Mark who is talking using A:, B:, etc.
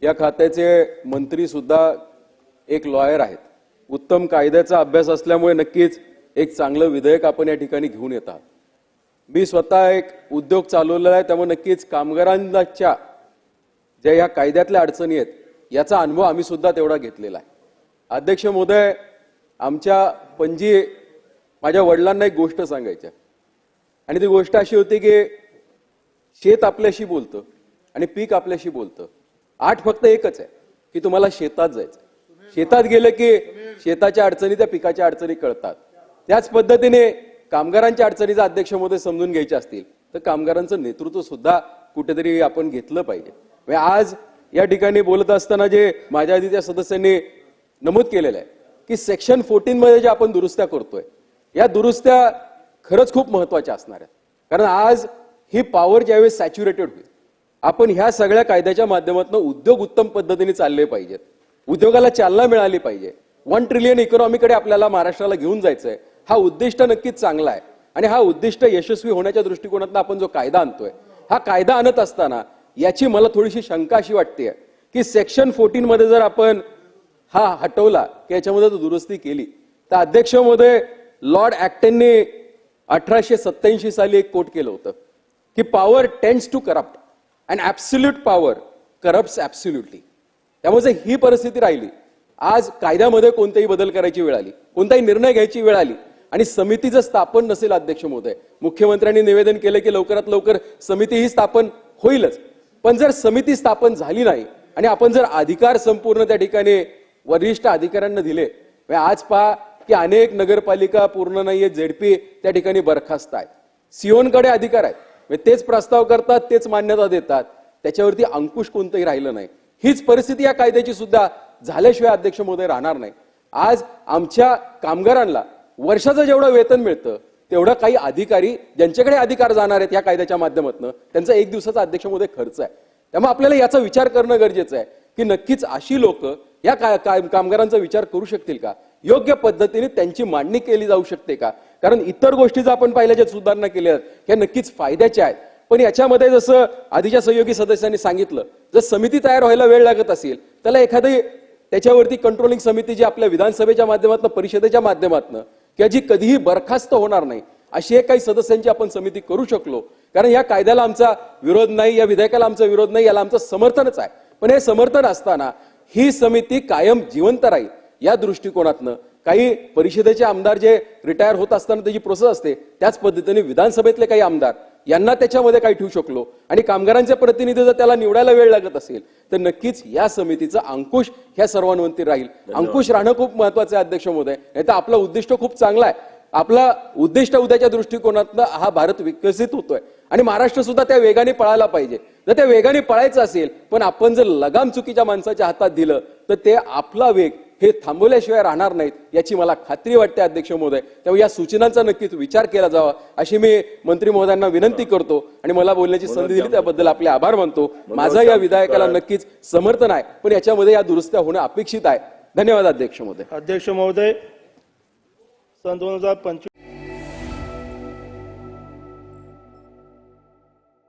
A: या खात्याचे मंत्री सुद्धा एक लॉयर आहेत. उत्तम कायद्याचा अभ्यास असल्यामुळे नक्कीच एक चांगलं विधेयक आपण या ठिकाणी घेऊन येतात. मी स्वतः एक उद्योग चालवलेला आहे, त्यामुळे नक्कीच कामगारांच्या ज्या या कायद्यातल्या अडचणी आहेत याचा अनुभव आम्ही सुद्धा तेवढा घेतलेला आहे. अध्यक्ष महोदय, आमच्या पणजी माझ्या वडिलांना एक गोष्ट सांगायची आणि ती गोष्ट अशी होती की शेत आपल्याशी बोलतं आणि पीक आपल्याशी बोलतं. फक्त एकच आहे की तुम्हाला शेतात जायचं. शेतात गेलं की शेताच्या अडचणी त्या पिकाच्या अडचणी कळतात. त्याच पद्धतीने कामगारांच्या अडचणी जर अध्यक्ष महोदय समजून घ्यायच्या असतील तर कामगारांचं नेतृत्व सुद्धा कुठेतरी आपण घेतलं पाहिजे. आज या ठिकाणी बोलत असताना जे माझ्या आधीच्या सदस्यांनी नमूद केलेलं आहे की सेक्शन 14 मध्ये जे आपण दुरुस्त्या करतोय या दुरुस्त्या खरंच खूप महत्वाच्या असणार आहेत. कारण आज ही पॉवर ज्यावेळेस सॅच्युरेटेड होईल, आपण ह्या सगळ्या कायद्याच्या माध्यमातून उद्योग उत्तम पद्धतीने चालले पाहिजेत, उद्योगाला चालना मिळाली पाहिजे. 1 ट्रिलियन इकॉनॉमीकडे आपल्याला महाराष्ट्राला घेऊन जायचंय. हा उद्दिष्ट नक्कीच चांगला आहे आणि हा उद्दिष्ट यशस्वी होण्याच्या दृष्टिकोनातून आपण जो कायदा आणतोय, हा कायदा आणत असताना याची मला थोडीशी शंका अशी वाटते की सेक्शन 14 मध्ये जर आपण हा हटवला की याच्यामध्ये दुरुस्ती केली तर अध्यक्ष महोदय, लॉर्ड ऍक्टनने 1887 साली एक कोट केलं होतं की power tends to corrupt and absolute power corrupts absolutely. त्यामुळे ही परिस्थिती राहिली, आज कायद्यामध्ये कोणताही बदल करायची वेळ आली, कोणताही निर्णय घ्यायची वेळ आली आणि समिती जर स्थापन नसेल, अध्यक्ष महोदय, मुख्यमंत्र्यांनी निवेदन केलं की लवकरात लवकर समिती ही स्थापन होईलच, पण जर समिती स्थापन झाली नाही आणि आपण जर अधिकार संपूर्ण त्या ठिकाणी वरिष्ठ अधिकाऱ्यांना दिले, आज पहा की अनेक नगरपालिका पूर्ण नाहीये, झेडपी त्या ठिकाणी बरखास्त आहेत, सीओनकडे अधिकार आहेत, तेच प्रस्ताव करतात, तेच मान्यता देतात, त्याच्यावरती अंकुश कोणतंही राहिलं नाही. हीच परिस्थिती या कायद्याची सुद्धा झाल्याशिवाय अध्यक्ष महोदय राहणार नाही. आज आमच्या कामगारांना वर्षाचं जेवढं वेतन मिळतं तेवढं काही अधिकारी ज्यांच्याकडे अधिकार जाणार आहेत या कायद्याच्या माध्यमातून त्यांचा एक दिवसाचा अध्यक्ष महोदय खर्च आहे. त्यामुळे आपल्याला याचा विचार करणं गरजेचं आहे की नक्कीच अशी लोक या कामगारांचा विचार करू शकतील का, योग्य पद्धतीने त्यांची मांडणी केली जाऊ शकते का. कारण इतर गोष्टी जर आपण पाहिल्या ज्या सुधारणा केल्या ह्या नक्कीच फायद्याच्या आहेत, पण याच्यामध्ये जसं आधीच्या सहयोगी सदस्यांनी सांगितलं, जर समिती तयार व्हायला वेळ लागत असेल त्याला एखादी त्याच्यावरती कंट्रोलिंग समिती जी आपल्या विधानसभेच्या माध्यमातून, परिषदेच्या माध्यमातून किंवा जी कधीही बरखास्त होणार नाही अशी एक काही सदस्यांची आपण समिती करू शकलो. कारण या कायद्याला आमचा विरोध नाही, या विधेयकाला आमचा विरोध नाही, याला आमचं समर्थनच आहे. पण हे समर्थन असताना ही समिती कायम जिवंत राहील या दृष्टिकोनातनं काही परिषदेचे आमदार जे रिटायर होत असताना त्याची प्रोसेस असते त्याच पद्धतीने विधानसभेतले काही आमदार यांना त्याच्यामध्ये काही ठेवू शकलो आणि कामगारांचे प्रतिनिधी जर त्याला निवडायला वेळ लागत असेल तर नक्कीच या समितीचा अंकुश ह्या सर्वांवरती राहील. अंकुश राहणं खूप महत्वाचं आहे अध्यक्ष महोदय. नाही तर आपलं उद्दिष्ट खूप चांगलं आहे, आपला उद्दिष्ट उद्याच्या दृष्टिकोनातनं हा भारत विकसित होतोय आणि महाराष्ट्र सुद्धा त्या वेगाने पळायला पाहिजे. जर त्या वेगाने पळायचं असेल पण आपण जर लगाम चुकीच्या माणसाच्या हातात दिलं तर ते आपला वेग हे थांबवल्याशिवाय राहणार नाहीत याची मला खात्री वाटते अध्यक्ष महोदय. त्यामुळे या सूचनांचा नक्कीच विचार केला जावा अशी मी मंत्री महोदयांना विनंती करतो आणि मला बोलण्याची संधी दिली त्याबद्दल आपले आभार मानतो. माझं या विधेयकाला नक्कीच समर्थन आहे, पण याच्यामध्ये या दुरुस्त्या होणं अपेक्षित आहे. धन्यवाद अध्यक्ष महोदय.
B: अध्यक्ष महोदय, सन 2025